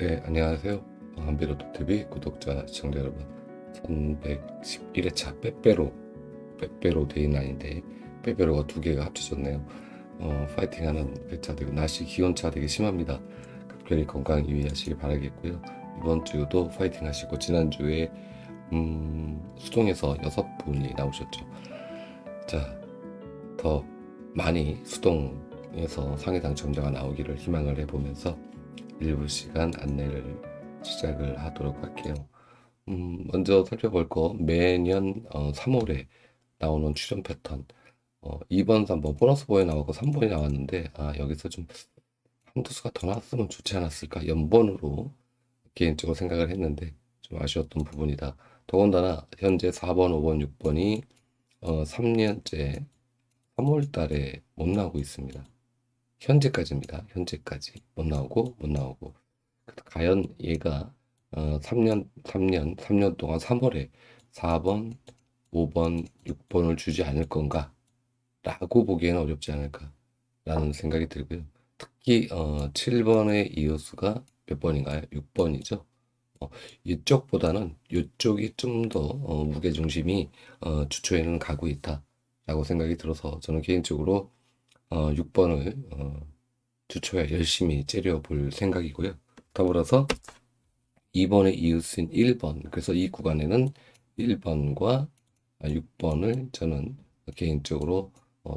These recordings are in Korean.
네, 안녕하세요. 한비로톡TV 구독자, 시청자 여러분. 1111회차 빼빼로 데이9인데, 빼빼로가 두 개가 합쳐졌네요. 파이팅하는 회차 되고, 날씨 기온차 되게 심합니다. 각별히 건강 유의하시길 바라겠고요. 이번 주도 파이팅 하시고, 지난주에, 수동에서 6분이 나오셨죠. 자, 더 많이 수동에서 상위 당첨자가 나오기를 희망을 해보면서 일부 시간 안내를 시작을 하도록 할게요. 먼저 살펴볼 거 매년 3월에 나오는 출연 패턴 2번, 3번 보너스 보에 나오고 3번이 나왔는데 여기서 좀 한두 수가 더 나왔으면 좋지 않았을까 연번으로 개인적으로 생각을 했는데 좀 아쉬웠던 부분이다. 더군다나 현재 4번, 5번, 6번이 3년째 3월 달에 못 나오고 있습니다. 현재까지입니다. 현재까지 못 나오고 과연 얘가 3년 동안 3월에 4번, 5번, 6번을 주지 않을 건가 라고 보기에는 어렵지 않을까 라는 생각이 들고요. 특히 7번의 이웃수가 몇 번인가요? 6번이죠. 이쪽보다는 이쪽이 좀 더 무게중심이 주초에는 가고 있다 라고 생각이 들어서 저는 개인적으로 6번을 주초에 열심히 째려볼 생각이고요. 더불어서 2번의 이웃인 1번, 그래서 이 구간에는 1번과 6번을 저는 개인적으로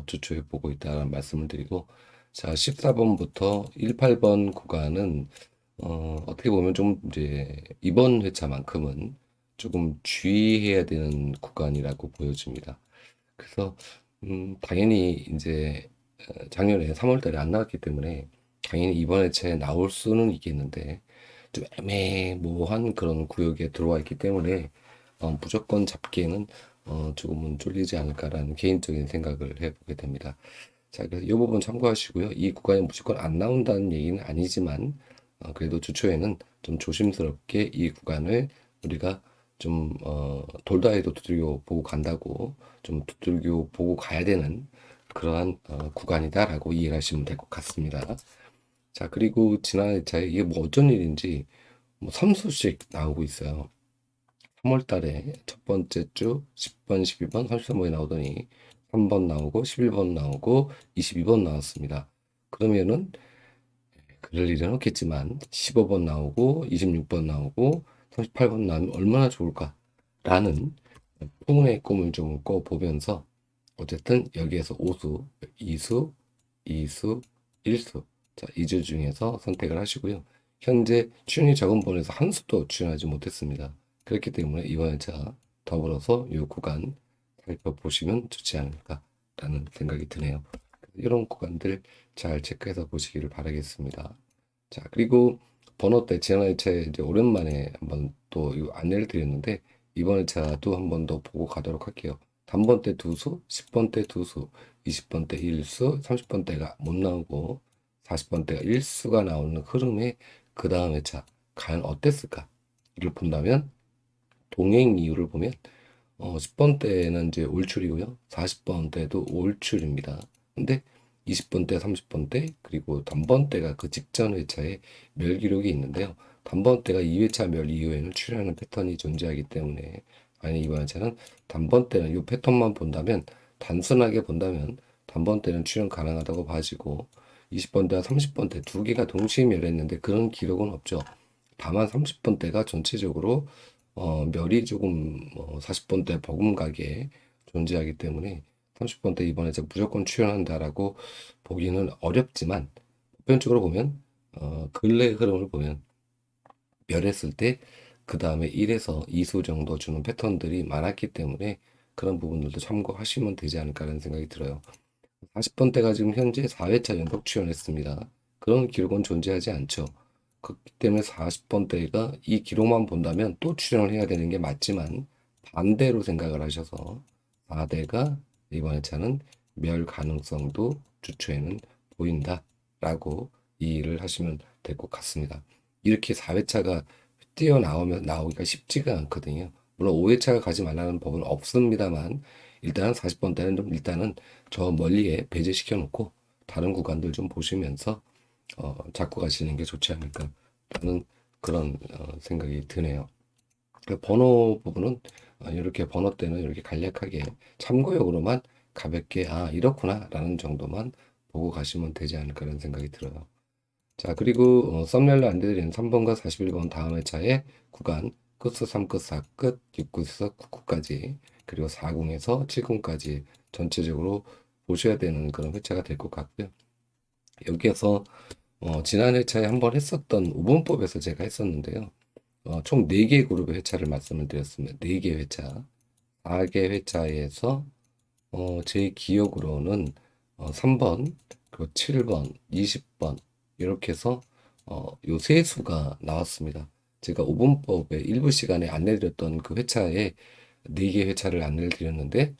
주초에 보고 있다는 말씀을 드리고, 자, 14번부터 18번 구간은 어떻게 보면 좀 이제 이번 회차만큼은 조금 주의해야 되는 구간이라고 보여집니다. 그래서 당연히 이제 작년에 3월 달에 안 나왔기 때문에 당연히 이번 회차에 나올 수는 있겠는데 좀 애매모호한 그런 구역에 들어와 있기 때문에 무조건 잡기에는 조금은 쫄리지 않을까라는 개인적인 생각을 해보게 됩니다. 자, 그래서 이 부분 참고하시고요. 이 구간에 무조건 안 나온다는 얘기는 아니지만 그래도 주초에는 좀 조심스럽게 이 구간을 우리가 좀 돌다 해도 두들겨 보고 간다고 좀 두들겨 보고 가야 되는 그러한 구간이다라고 이해하시면 될 것 같습니다. 자, 그리고 지난 회차에 이게 뭐 어쩐 일인지 뭐 3수씩 나오고 있어요. 3월 달에 첫 번째 주 10번, 12번, 33번이 나오더니 3번 나오고 11번 나오고 22번 나왔습니다. 그러면은 그럴 일은 없겠지만 15번 나오고 26번 나오고 38번 나오면 얼마나 좋을까라는 풍운의 꿈을 좀 꿔보면서 어쨌든 여기에서 5수, 2수, 2수, 1수 자, 2주 중에서 선택을 하시고요. 현재 출연이 적은 번에서 한 수도 출연하지 못했습니다. 그렇기 때문에 이번 차 더불어서 이 구간 살펴보시면 좋지 않을까라는 생각이 드네요. 이런 구간들 잘 체크해서 보시기를 바라겠습니다. 자, 그리고 번호 때 지난 회차에 이제 오랜만에 한번 또 이거 안내를 드렸는데 이번 회차도 한 번 더 보고 가도록 할게요. 단번 때 두 수, 10번 때 두 수, 20번 때 1수, 30번 때가 못 나오고 40번 때가 1수가 나오는 흐름에 그 다음 회차 과연 어땠을까? 이를 본다면 동행 이유를 보면 10번 때는 이제 올출이고요. 40번 때도 올출입니다. 근데 20번 때, 30번 때, 그리고 단번 때가 그 직전 회차에 멸 기록이 있는데요. 단번 때가 2회차 멸 이후에는 출현하는 패턴이 존재하기 때문에 아니 이번 회차는 단번 때는 이 패턴만 본다면 단순하게 본다면 단번 때는 출현 가능하다고 봐지고 20번 때와 30번 때 두 개가 동시에 멸했는데 그런 기록은 없죠. 다만 30번 때가 전체적으로 멸이 조금 40번 때 버금가게 존재하기 때문에 30번 때 이번에 무조건 출연한다라고 보기는 어렵지만 보편적으로 보면 근래 흐름을 보면 멸했을 때 그 다음에 1에서 2수 정도 주는 패턴들이 많았기 때문에 그런 부분들도 참고하시면 되지 않을까라는 생각이 들어요. 40번 때가 지금 현재 4회차 연속 출연했습니다. 그런 기록은 존재하지 않죠. 그렇기 때문에 40번 때가 이 기록만 본다면 또 출연을 해야 되는 게 맞지만 반대로 생각을 하셔서 4대가 이번 회차는 멸 가능성도 주초에는 보인다라고 이해를 하시면 될 것 같습니다. 이렇게 4회차가 뛰어나오면 나오기가 쉽지가 않거든요. 물론 5회차가 가지 말라는 법은 없습니다만 일단은 40번 때는 좀 일단은 저 멀리에 배제시켜 놓고 다른 구간들 좀 보시면서 잡고 가시는 게 좋지 않을까 라는 그런 생각이 드네요. 그 번호 부분은 이렇게 번호 때는 이렇게 간략하게 참고용으로만 가볍게 이렇구나라는 정도만 보고 가시면 되지 않을까라는 생각이 들어요. 자, 그리고 썸네일로 안내드리는 3번과 41번 다음 회차의 구간 끝수 3끝 4끝 6끝에서 9끝까지 그리고 40에서 70까지 전체적으로 보셔야 되는 그런 회차가 될 것 같고요. 여기에서 지난 회차에 한번 했었던 5번법에서 제가 했었는데요. 총 4개 그룹의 회차를 말씀을 드렸습니다. 4개 회차. 4개 회차에서 제 기억으로는 3번, 그리고 7번, 20번 이렇게 해서 요 세 수가 나왔습니다. 제가 5분법의 일부 시간에 안내드렸던 그 회차에 4개 회차를 안내를 드렸는데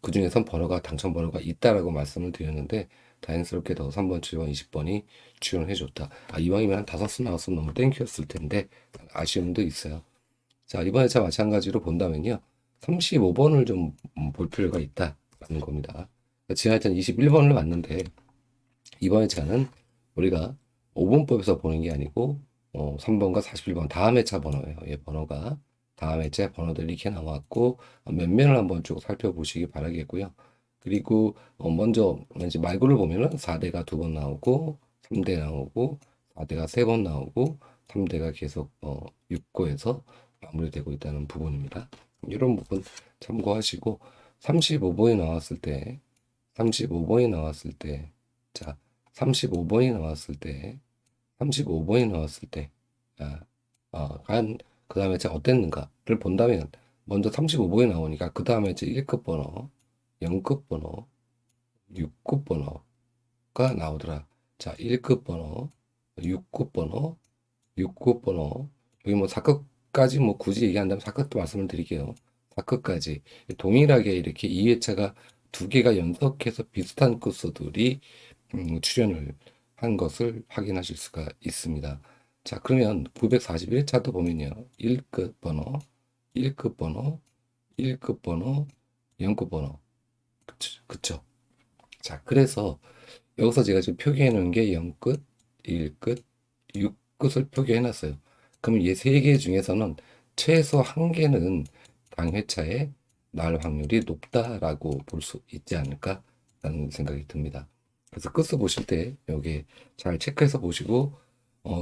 그 중에선 번호가 당첨 번호가 있다라고 말씀을 드렸는데 다행스럽게도 3번, 7번, 20번이 출연을 해줬다. 이왕이면 한 5수 나왔으면 너무 땡큐였을 텐데 아쉬움도 있어요. 자, 이번 회차 마찬가지로 본다면요. 35번을 좀 볼 필요가 있다라는 겁니다. 지난 회차는 21번을 봤는데 이번 회차는 우리가 5번법에서 보는 게 아니고 3번과 41번 다음 회차 번호예요. 이 번호가 다음 회차 번호들이 이렇게 나왔고 몇 면을 한번 쭉 살펴보시기 바라겠고요. 그리고 먼저 이제 말고를 보면은 4대가 2번 나오고 3대 나오고 4대가 3번 나오고 3대가 계속 6고에서 마무리되고 있다는 부분입니다. 이런 부분 참고하시고 35번이 나왔을 때 35번이 나왔을 때 자, 35번이 나왔을 때 35번이 나왔을 때 과연 그 다음에 제가 어땠는가를 본다면 먼저 35번이 나오니까 그 다음에 제 1급 번호, 0급 번호, 6급 번호가 나오더라. 자, 1급 번호, 6급 번호, 6급 번호 여기 뭐 4급까지 뭐 굳이 얘기한다면 4급도 말씀을 드릴게요. 4급까지 동일하게 이렇게 2회차가 두 개가 연속해서 비슷한 코스들이 출연을 한 것을 확인하실 수가 있습니다. 자, 그러면 941차도 보면요. 1급 번호, 1급 번호, 1급 번호, 0급 번호. 그쵸? 자, 그래서 여기서 제가 지금 표기해 놓은 게 0끝, 1끝, 6끝을 표기해 놨어요. 그러면 이 세 개 중에서는 최소 한 개는 당 회차에 나올 확률이 높다라고 볼 수 있지 않을까라는 생각이 듭니다. 그래서 끝을 보실 때 여기 잘 체크해서 보시고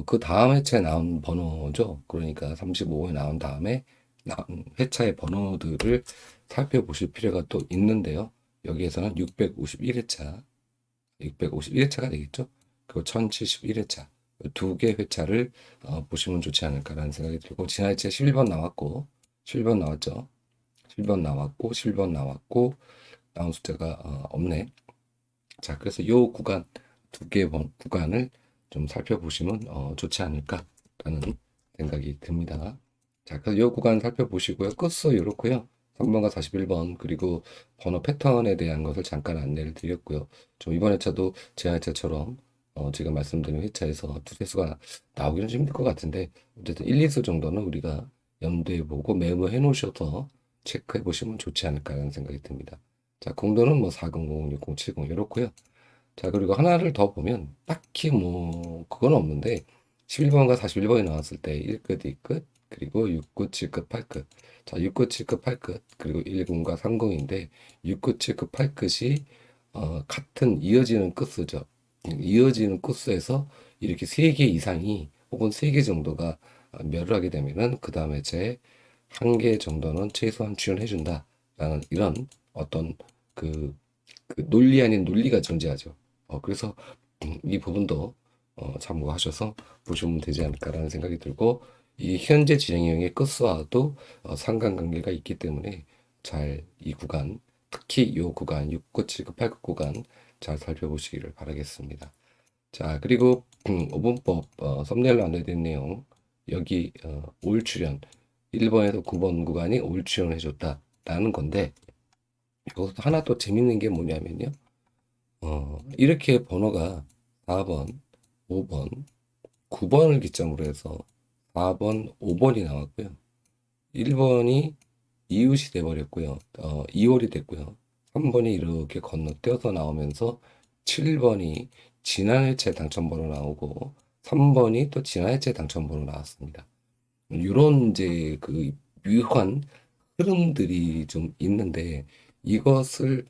그 다음 회차에 나온 번호죠. 그러니까 35에 나온 다음에 나온 회차의 번호들을 살펴보실 필요가 또 있는데요. 여기에서는 651회차 651회차가 되겠죠. 그리고 1071회차 두 개 회차를 보시면 좋지 않을까라는 생각이 들고 지난 회차에 11번 나왔고 11번 나왔죠. 11번 나왔고 11번 나왔고 나온 숫자가 없네. 자, 그래서 요 구간 두 개 구간을 좀 살펴보시면 좋지 않을까라는 생각이 듭니다. 자, 그래서 요 구간 살펴보시고요. 끝수 이렇고요. 3번과 41번 그리고 번호 패턴에 대한 것을 잠깐 안내를 드렸고요. 좀 이번 회차도 지난 회차처럼 지금 말씀드린 회차에서 두세 수가 나오기는 좀 힘들 것 같은데 어쨌든 1, 2수 정도는 우리가 염두에 보고 메모해 놓으셔서 체크해 보시면 좋지 않을까라는 생각이 듭니다. 자, 공도는 뭐 400, 60, 70 이렇고요. 자, 그리고 하나를 더 보면 딱히 뭐 그건 없는데 11번과 41번이 나왔을 때 1끝, 2끝, 그리고 6끝, 7끝, 8끝. 자, 6끝, 7끝, 8끝, 그리고 10과 30인데 6끝, 7끝, 8끝이 같은 이어지는 끝수죠. 이어지는 코스에서 이렇게 3개 이상이 혹은 3개 정도가 멸을 하게 되면은 그 다음에 제 한 개 정도는 최소한 출연해준다 라는 이런 어떤 그, 그 논리 아닌 논리가 존재하죠. 그래서 이 부분도 참고하셔서 보시면 되지 않을까라는 생각이 들고 이 현재 진행형의 끝수와도 상관관계가 있기 때문에 잘 이 구간 특히 이 구간 6급, 7급, 8급 구간 잘 살펴보시기를 바라겠습니다. 자, 그리고 5분법 썸네일로 안내된 내용 여기 올 출연 1번에서 9번 구간이 올 출연을 해줬다라는 건데 여기서 하나 또 재밌는 게 뭐냐면요. 이렇게 번호가 4번, 5번, 9번을 기점으로 해서 4번, 5번이 나왔고요. 1번이 이웃이 돼버렸고요. 2월이 됐고요. 3번이 이렇게 건너뛰어서 나오면서 7번이 지난 회차에 당첨번호 나오고 3번이 또 지난해체 당첨번호 나왔습니다. 이런 이제 그 묘한 흐름들이 좀 있는데 이것을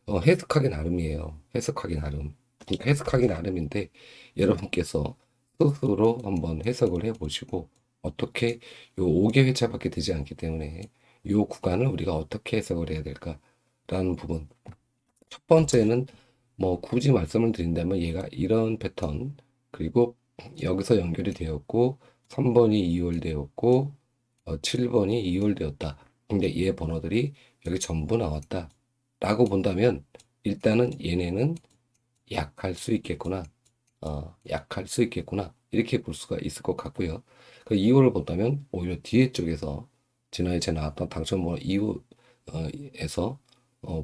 해석하기 나름이에요. 해석하기 나름. 그러니까 해석하기 나름인데 여러분께서 스스로 한번 해석을 해보시고 어떻게 요 5개 회차밖에 되지 않기 때문에 요 구간을 우리가 어떻게 해석을 해야 될까라는 부분. 첫 번째는 뭐 굳이 말씀을 드린다면 얘가 이런 패턴 그리고 여기서 연결이 되었고 3번이 이월되었고 7번이 이월되었다. 근데 얘 번호들이 여기 전부 나왔다. 라고 본다면 일단은 얘네는 약할 수 있겠구나. 약할 수 있겠구나. 이렇게 볼 수가 있을 것 같고요. 그 이유를 본다면 오히려 뒤에 쪽에서 지난해 제 나왔던 당첨번호 이후에서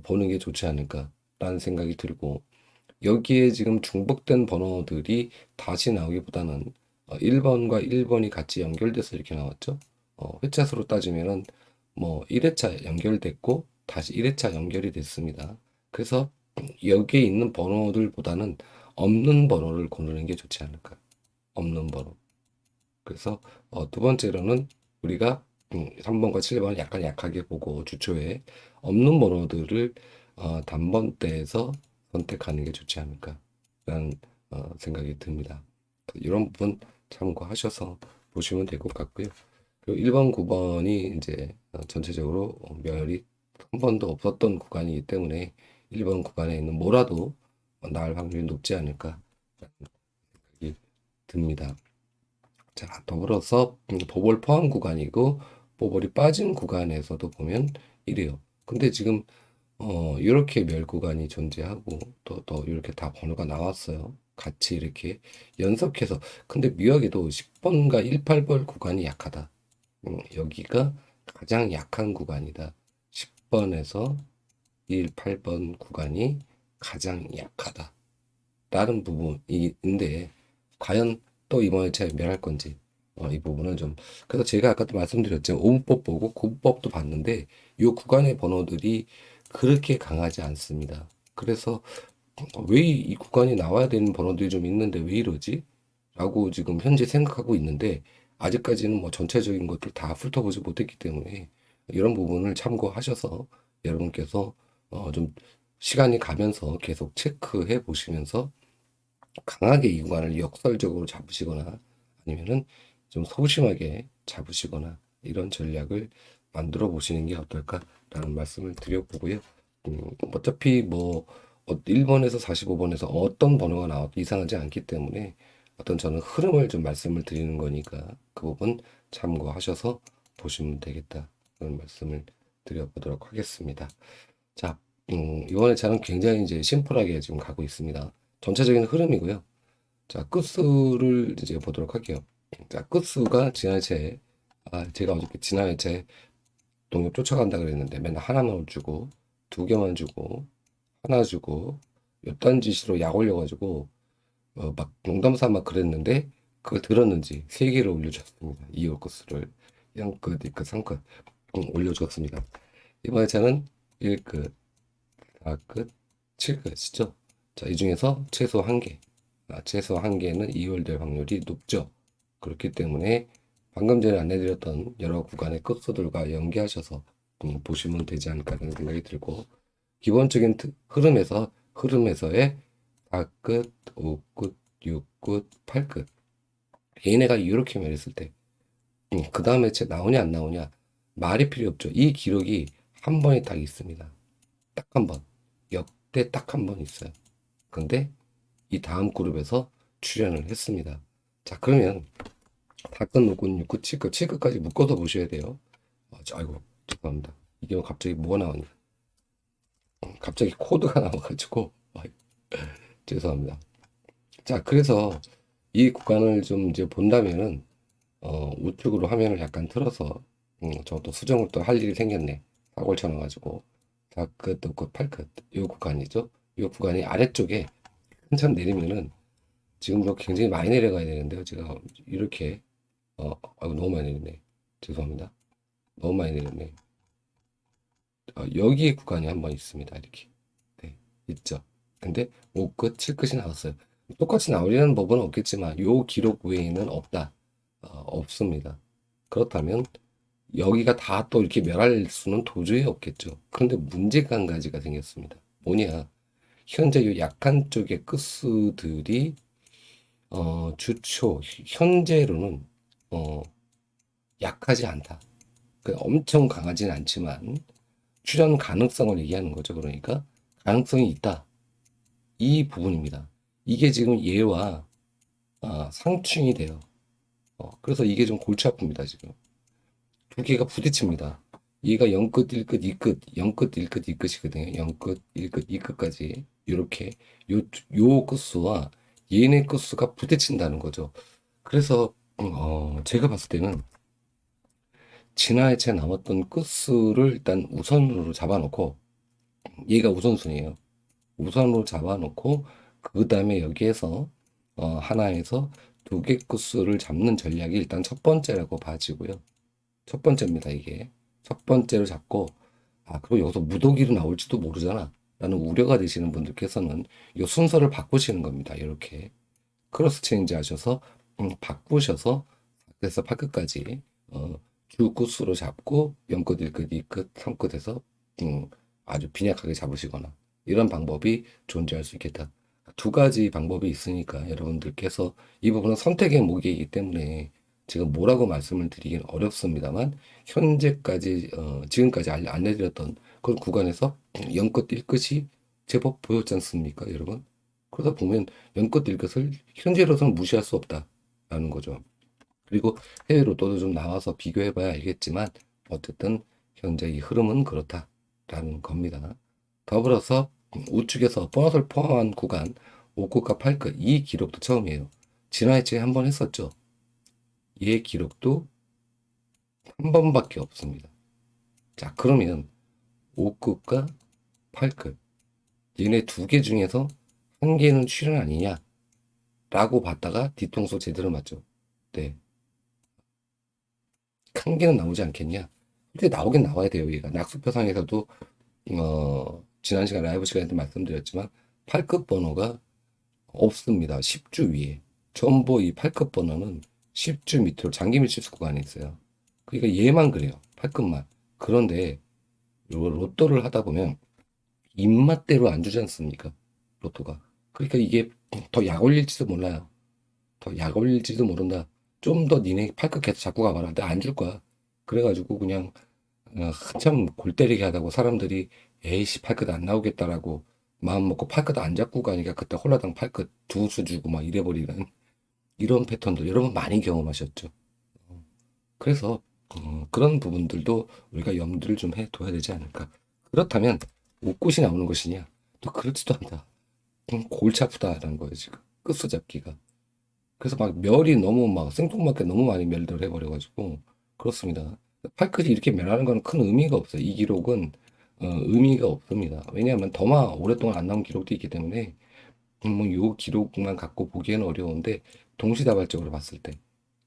보는 게 좋지 않을까라는 생각이 들고 여기에 지금 중복된 번호들이 다시 나오기보다는 1번과 1번이 같이 연결돼서 이렇게 나왔죠. 회차수로 따지면은 뭐 1회차 연결됐고 다시 1회차 연결이 됐습니다. 그래서 여기에 있는 번호들보다는 없는 번호를 고르는 게 좋지 않을까. 없는 번호. 그래서 두 번째로는 우리가 3번과 7번을 약간 약하게 보고 주초에 없는 번호들을 단번대에서 선택하는 게 좋지 않을까라는 생각이 듭니다. 이런 부분 참고하셔서 보시면 될 것 같고요. 그리고 1번, 9번이 이제 전체적으로 멸이 한 번도 없었던 구간이기 때문에 1번 구간에 있는 뭐라도 나을 확률이 높지 않을까 생각이 듭니다. 자, 더불어서 보벌 포함 구간이고 보벌이 빠진 구간에서도 보면 이래요. 근데 지금 이렇게 멸 구간이 존재하고 또 이렇게 다 번호가 나왔어요. 같이 이렇게 연속해서 근데 묘하게도 10번과 18번 구간이 약하다. 여기가 가장 약한 구간이다. 10번에서 18번 구간이 가장 약하다. 다른 부분인데 과연 또 이번에 제가 멸할 건지 이 부분은 좀 그래서 제가 아까도 말씀드렸지만 오분법 보고 고분법도 봤는데 이 구간의 번호들이 그렇게 강하지 않습니다. 그래서 왜 이 구간이 나와야 되는 번호들이 좀 있는데 왜 이러지? 라고 지금 현재 생각하고 있는데 아직까지는 뭐 전체적인 것들 다 훑어보지 못했기 때문에 이런 부분을 참고하셔서 여러분께서 좀 시간이 가면서 계속 체크해 보시면서 강하게 이 구간을 역설적으로 잡으시거나 아니면은 좀 소심하게 잡으시거나 이런 전략을 만들어 보시는 게 어떨까라는 말씀을 드려보고요. 어차피 뭐 1번에서 45번에서 어떤 번호가 나와도 이상하지 않기 때문에 어떤 저는 흐름을 좀 말씀을 드리는 거니까 그 부분 참고하셔서 보시면 되겠다. 그런 말씀을 드려보도록 하겠습니다. 자, 이번에 저는 굉장히 이제 심플하게 지금 가고 있습니다. 전체적인 흐름이고요. 자, 끝수를 이제 보도록 할게요. 자, 끝수가 제가 어저께 지난해체 동료 쫓아간다 그랬는데 맨날 하나만 주고, 두 개만 주고, 하나 주고, 요딴 짓으로 약 올려가지고, 막 농담 삼아 그랬는데, 그걸 들었는지 세 개를 올려줬습니다. 2월 끝수를. 0끝, 2끝, 3끝 올려줬습니다. 이번에 저는 1끝, 4끝, 7끝이죠. 자, 이 중에서 최소 한 개. 최소 한 개는 이월될 확률이 높죠. 그렇기 때문에 방금 전에 안내드렸던 여러 구간의 끝수들과 연계하셔서 보시면 되지 않을까 하는 생각이 들고 기본적인 흐름에서의 4끝, 5끝, 6끝, 8끝 얘네가 이렇게 말했을 때 그 다음에 제 나오냐 안 나오냐 말이 필요 없죠. 이 기록이 한 번에 딱 있습니다. 딱 한 번. 역대 딱 한 번 있어요. 근데 이 다음 그룹에서 출연을 했습니다. 자, 그러면 다끝, 노끝, 6끝, 7끝, 7끝까지 묶어서 보셔야 돼요. 아이고, 죄송합니다. 이게 갑자기 뭐가 나오냐. 갑자기 코드가 나와가지고, 죄송합니다. 자, 그래서 이 구간을 좀 이제 본다면은, 우측으로 화면을 약간 틀어서, 저도 수정을 또 할 일이 생겼네. 사고를 쳐놔가지고. 4끝, 5끝, 8끝. 이 구간이죠. 이 구간이 아래쪽에 한참 내리면은, 지금도 굉장히 많이 내려가야 되는데요. 제가 이렇게 아이고 너무 많이 내렸네. 죄송합니다. 너무 많이 내렸네. 여기 구간이 한 번 있습니다. 이렇게. 네, 있죠. 근데 5끝, 7끝이 나왔어요. 똑같이 나오려는 법은 없겠지만 요 기록 외에는 없다. 없습니다. 그렇다면 여기가 다 또 이렇게 멸할 수는 도저히 없겠죠. 그런데 문제가 한 가지가 생겼습니다. 뭐냐? 현재 이 약한 쪽의 끝수들이 주초 현재로는 어, 약하지 않다. 엄청 강하진 않지만 출현 가능성을 얘기하는 거죠. 그러니까 가능성이 있다. 이 부분입니다. 이게 지금 얘와 상충이 돼요. 그래서 이게 좀 골치 아픕니다. 지금 두 개가 부딪힙니다. 얘가 0끝, 1끝, 2끝, 0끝, 1끝, 2끝이거든요. 0끝, 1끝, 2끝까지 이렇게 요 끝수와 얘네 끝수가 부딪힌다는 거죠. 그래서 제가 봤을 때는 진화에 채 남았던 끝수를 일단 우선으로 잡아놓고 얘가 우선순위예요. 우선으로 잡아놓고 그 다음에 여기에서 하나에서 두 개 끝수를 잡는 전략이 일단 첫 번째라고 봐지고요. 첫 번째입니다, 이게. 첫 번째로 잡고, 그리고 여기서 무더기로 나올지도 모르잖아. 라는 우려가 되시는 분들께서는 이 순서를 바꾸시는 겁니다. 이렇게. 크로스 체인지 하셔서, 바꾸셔서, 그래서 8끝까지, 주 끝수로 잡고, 0끝, 1끝, 2끝, 3끝에서, 아주 빈약하게 잡으시거나, 이런 방법이 존재할 수 있겠다. 두 가지 방법이 있으니까 여러분들께서 이 부분은 선택의 목이기 때문에 지금 뭐라고 말씀을 드리긴 어렵습니다만 현재까지 지금까지 알려드렸던 그런 구간에서 0끝 1끝이 제법 보였지 않습니까, 여러분? 그러다 보면 0끝 1끝을 현재로서는 무시할 수 없다라는 거죠. 그리고 해외 로또도 좀 나와서 비교해봐야 알겠지만 어쨌든 현재 이 흐름은 그렇다라는 겁니다. 더불어서 우측에서 보너스를 포함한 구간 5끝과 8끝 이 기록도 처음이에요. 지난해 에 한번 했었죠. 얘 기록도 한 번밖에 없습니다. 자, 그러면 5끝과 8끝 얘네 두 개 중에서 한 개는 출연 아니냐? 라고 봤다가 뒤통수 제대로 맞죠. 네. 한 개는 나오지 않겠냐? 근데 나오긴 나와야 돼요. 얘가 낙수표상에서도 지난 시간 라이브 시간에 도 말씀드렸지만 8급 번호가 없습니다. 10주 위에. 전부 이 8급 번호는 10주 밑으로 장기 밀실수 구간이 있어요. 그러니까 얘만 그래요. 8급만. 그런데 로또를 하다 보면 입맛대로 안 주지 않습니까? 로또가. 그러니까 이게 더 약 올릴지도 몰라요. 더 약 올릴지도 모른다. 좀 더 니네 팔끝 계속 잡고 가봐라. 나 안 줄 거야. 그래가지고 그냥 한참 골 때리게 하다고 사람들이 에이씨 팔끝 안 나오겠다라고 마음 먹고 팔끝 안 잡고 가니까 그때 홀라당 팔끝 두 수 주고 막 이래버리는 이런 패턴들 여러분 많이 경험하셨죠. 그래서 그런 부분들도 우리가 염두를 좀 해둬야 되지 않을까. 그렇다면 옷꽃이 나오는 것이냐? 또 그렇지도 않다. 골치 아프다라는 거예요 지금 끝수 잡기가. 그래서 막 멸이 너무 막 생뚱맞게 너무 많이 멸들 해버려가지고 그렇습니다. 팔끝이 이렇게 멸하는 건 큰 의미가 없어요. 이 기록은 의미가 없습니다. 왜냐하면 더마 오랫동안 안 나온 기록도 있기 때문에 뭐요 기록만 갖고 보기에는 어려운데 동시다발적으로 봤을 때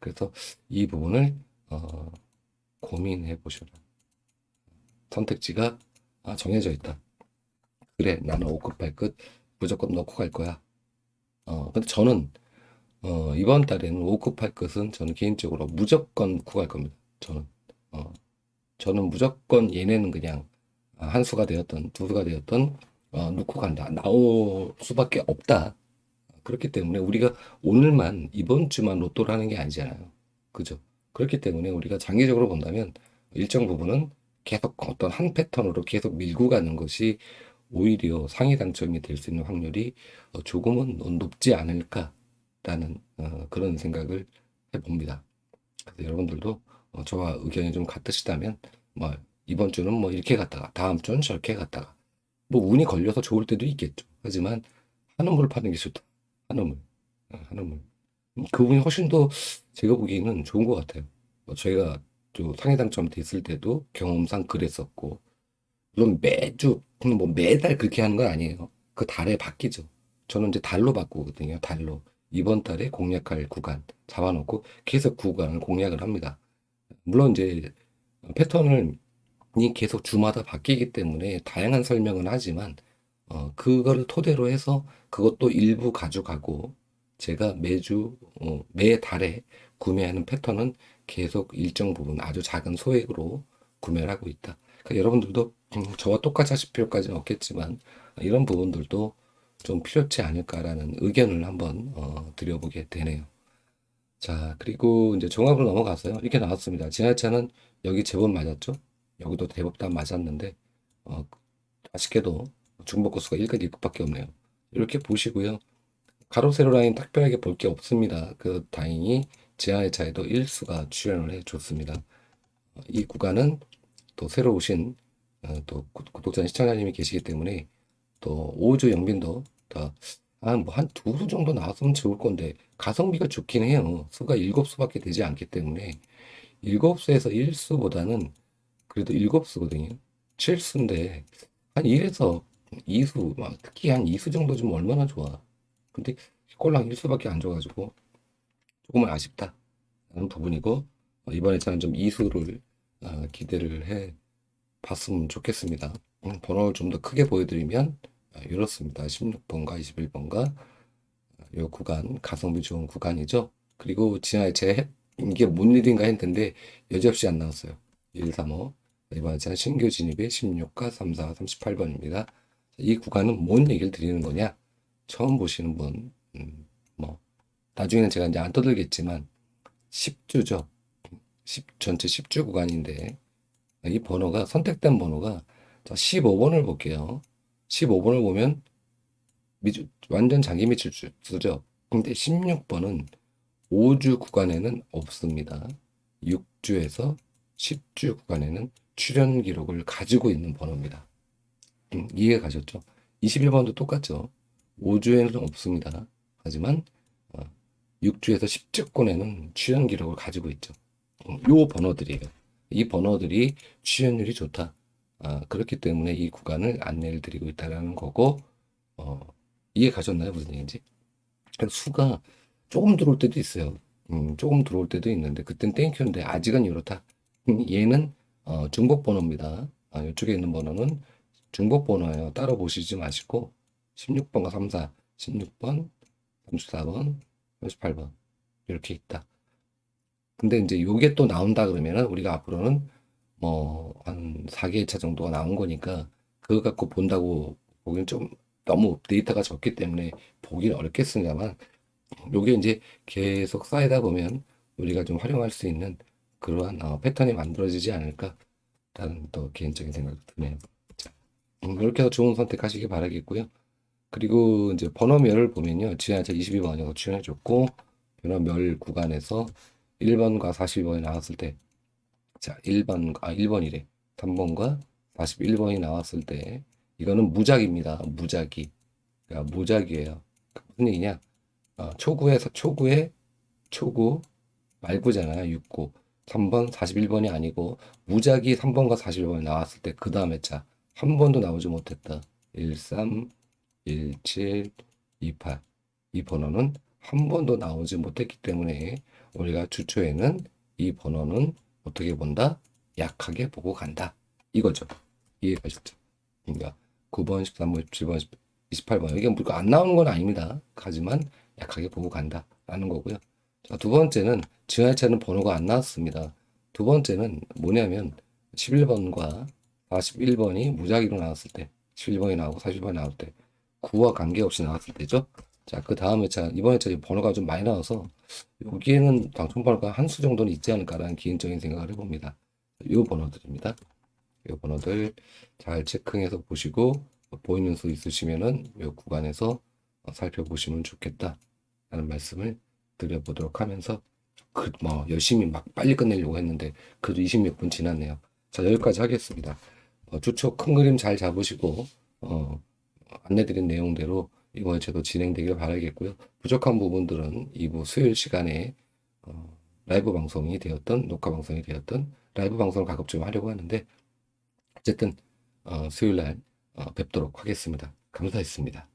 그래서 이 부분을 어, 고민해 보셔라. 선택지가 정해져 있다. 그래 나는 5급 8급 무조건 넣고 갈 거야. 근데 저는 이번 달에는 5급 8급은 저는 개인적으로 무조건 넣고 갈 겁니다. 어, 저는 무조건 얘네는 그냥 한 수가 되었던 두 수가 되었던 넣고 간다. 나올 수밖에 없다. 그렇기 때문에 우리가 오늘만 이번 주만 로또를 하는 게 아니잖아요. 그죠? 그렇기 때문에 우리가 장기적으로 본다면 일정 부분은 계속 어떤 한 패턴으로 계속 밀고 가는 것이 오히려 상위 당첨이 될 수 있는 확률이 조금은 높지 않을까라는 그런 생각을 해봅니다. 그래서 여러분들도 저와 의견이 좀 같으시다면 뭐 이번 주는 뭐 이렇게 갔다가 다음 주는 저렇게 갔다가 뭐 운이 걸려서 좋을 때도 있겠죠. 하지만 한우물 파는 게 좋다. 한우물. 한우물. 그분이 훨씬 더 제가 보기에는 좋은 것 같아요. 저희가 또 상해 당첨 됐을 때도 경험상 그랬었고 물론 매주 뭐 매달 그렇게 하는 건 아니에요. 그 달에 바뀌죠. 저는 이제 달로 바꾸거든요. 달로. 이번 달에 공략할 구간 잡아놓고 계속 구간을 공략을 합니다. 물론 이제 패턴을 이 계속 주마다 바뀌기 때문에 다양한 설명은 하지만 그거를 토대로 해서 그것도 일부 가져가고 제가 매달에 구매하는 패턴은 계속 일정 부분 아주 작은 소액으로 구매를 하고 있다. 그러니까 여러분들도 저와 똑같이 하실 필요까지는 없겠지만 이런 부분들도 좀 필요치 않을까라는 의견을 한번 드려보게 되네요. 자, 그리고 이제 종합으로 넘어가서요. 이렇게 나왔습니다. 지하차는 여기 제법 맞았죠? 여기도 제법 다 맞았는데 어, 아쉽게도 중복 코스가 1까지 1급밖에 없네요. 이렇게 보시고요. 가로 세로 라인 특별하게 볼 게 없습니다. 그 다행히 지하의 차에도 1수가 출연을 해줬습니다. 이 구간은 또 새로 오신 또 구독자 시청자님이 계시기 때문에 또 오주 영빈도 뭐한 두 수 정도 나왔으면 좋을 건데 가성비가 좋긴 해요. 수가 7수밖에 되지 않기 때문에 7수에서 1수보다는 그래도 7수거든요. 7수인데 한 1에서 2수, 특히 한 2수 정도 좀 얼마나 좋아. 근데 꼴랑 1수밖에 안 줘가지고 조금은 아쉽다라는 부분이고 이번에 저는 좀 2수를 기대를 해 봤으면 좋겠습니다. 번호를 좀 더 크게 보여드리면 이렇습니다. 16번과 21번가 이 구간 가성비 좋은 구간이죠. 그리고 지난해 이게 뭔 일인가 했는데 여지없이 안 나왔어요. 135 이번에 제가 신규 진입의 16과 34, 38번입니다. 이 구간은 뭔 얘기를 드리는 거냐? 처음 보시는 분, 뭐 나중에는 제가 이제 안 떠들겠지만 10주죠. 10, 전체 10주 구간인데 이 번호가 선택된 번호가 자 15번을 볼게요. 15번을 보면 완전 장기미 질주죠. 근데 16번은 5주 구간에는 없습니다. 6주에서 10주 구간에는 출연 기록을 가지고 있는 번호입니다. 이해 가셨죠? 21번도 똑같죠. 5주에는 없습니다. 하지만 6주에서 10주권에는 출연 기록을 가지고 있죠. 요 번호들이에요. 이 번호들이 출연율이 좋다. 그렇기 때문에 이 구간을 안내를 드리고 있다는 거고, 어, 이해 가셨나요? 무슨 얘기인지? 그래서 수가 조금 들어올 때도 있어요. 조금 들어올 때도 있는데, 그땐 땡큐인데, 아직은 이렇다. 얘는 중복 번호입니다. 이쪽에 있는 번호는 중복 번호예요. 따로 보시지 마시고, 16번과 34, 16번, 34번, 38번. 이렇게 있다. 근데 이제 요게 또 나온다 그러면은 우리가 앞으로는 뭐 한 4개차 정도가 나온 거니까 그거 갖고 본다고 보기는 좀 너무 데이터가 적기 때문에 보기는 어렵겠습니다만 요게 이제 계속 쌓이다 보면 우리가 좀 활용할 수 있는 그러한 패턴이 만들어지지 않을까라는 또 개인적인 생각이 드네요. 자, 이렇게 해서 좋은 선택하시기 바라겠고요. 그리고 이제 번호멸을 보면요. 지하철 22번에서 출연해줬고 번호멸 구간에서 1번과 42번이 나왔을 때 자, 1번이래. 3번과 41번이 나왔을 때 이거는 무작입니다. 무작위. 그러니까 무작위예요. 무슨 얘기냐? 초구에 초구 말구잖아요. 69. 3번 41번이 아니고 무작위 3번과 41번이 나왔을 때 그 다음에 자, 한 번도 나오지 못했다. 13, 17, 28. 이 번호는 한 번도 나오지 못했기 때문에 우리가 주초에는 이 번호는 어떻게 본다? 약하게 보고 간다. 이거죠. 이해가셨죠? 그러니까 9번, 13번, 17번, 28번 이게 뭐 안 나오는 건 아닙니다. 하지만 약하게 보고 간다. 라는 거고요. 자, 두 번째는 지하철은 번호가 안 나왔습니다. 두 번째는 뭐냐면 11번과 41번이 무작위로 나왔을 때 11번이 나오고 41번이 나올 때 9와 관계없이 나왔을 때죠. 자, 그 다음 회차 이번 회차 번호가 좀 많이 나와서 여기에는 당첨 번호가 한 수 정도는 있지 않을까라는 개인적인 생각을 해봅니다. 이 번호들입니다. 이 번호들 잘 체크해서 보시고 보이는 수 있으시면은 이 구간에서 살펴보시면 좋겠다라는 말씀을 드려보도록 하면서 뭐 열심히 막 빨리 끝내려고 했는데 그래도 20몇 분 지났네요. 자, 여기까지 하겠습니다. 주초 큰 그림 잘 잡으시고 안내드린 내용대로 이번 주도 진행되길 바라겠고요. 부족한 부분들은 2부 수요일 시간에 라이브 방송이 되었던 녹화 방송이 되었던 라이브 방송을 가급적 하려고 하는데 어쨌든 수요일 날 뵙도록 하겠습니다. 감사했습니다.